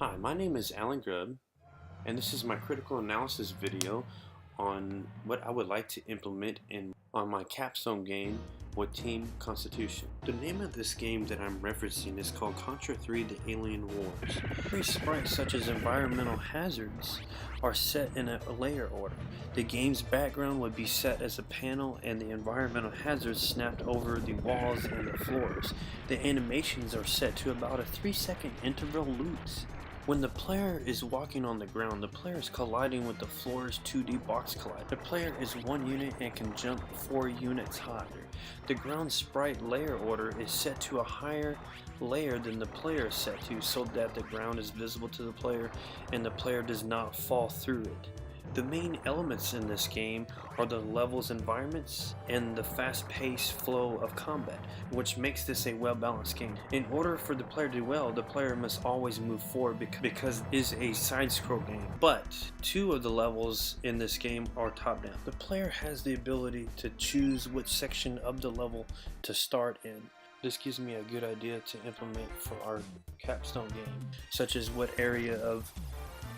Hi, my name is Alan Grubb, and this is my critical analysis video on what I would like to implement on my Capstone game with Team Constitution. The name of this game that I'm referencing is called Contra 3: The Alien Wars. Every sprite such as environmental hazards are set in a layer order. The game's background would be set as a panel and the environmental hazards snapped over the walls and the floors. The animations are set to about a 3-second interval loops. When the player is walking on the ground, the player is colliding with the floor's 2D box collide. The player is 1 unit and can jump 4 units higher. The ground sprite layer order is set to a higher layer than the player is set to so that the ground is visible to the player and the player does not fall through it. The main elements in this game are the level's environments and the fast-paced flow of combat, which makes this a well-balanced game. In order for the player to do well, the player must always move forward because it is a side-scroll game. But 2 of the levels in this game are top-down. The player has the ability to choose which section of the level to start in. This gives me a good idea to implement for our Capstone game, such as what area of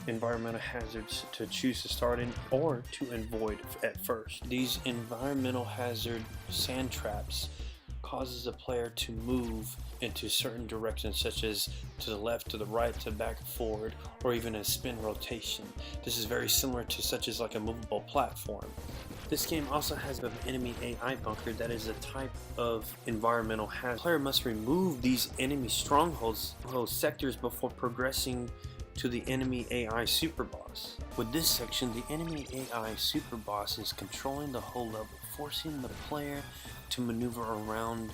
environmental hazards to choose to start in or to avoid at first. These environmental hazard sand traps causes the player to move into certain directions, such as to the left, to the right, to back, forward, or even a spin rotation. This is very similar to such as like a movable platform. This game also has an enemy AI bunker that is a type of environmental hazard. The player must remove these enemy strongholds sectors before progressing to the enemy AI super boss. With this section, the enemy AI super boss is controlling the whole level, forcing the player to maneuver around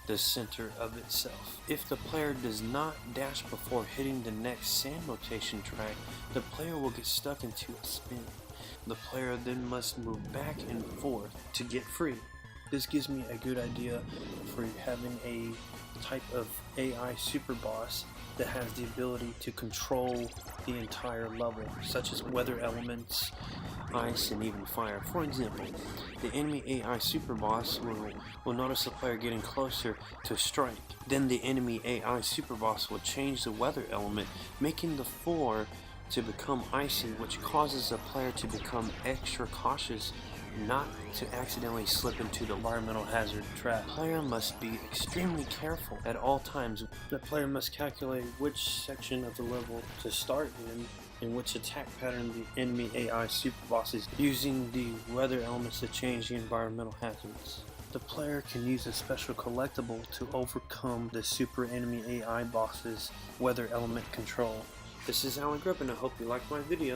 the center of itself. If the player does not dash before hitting the next sand rotation track, the player will get stuck into a spin. The player then must move back and forth to get free. This gives me a good idea for having a type of AI super boss that has the ability to control the entire level, such as weather elements, ice, and even fire. For example, the enemy AI super boss will notice the player getting closer to strike. Then the enemy AI super boss will change the weather element, making the floor to become icy, which causes the player to become extra cautious not to accidentally slip into the environmental hazard trap. The player must be extremely careful at all times. The player must calculate which section of the level to start in and which attack pattern the enemy AI super boss is using the weather elements to change the environmental hazards. The player can use a special collectible to overcome the super enemy AI boss's weather element control. This is Alan Grubb, and I hope you liked my video.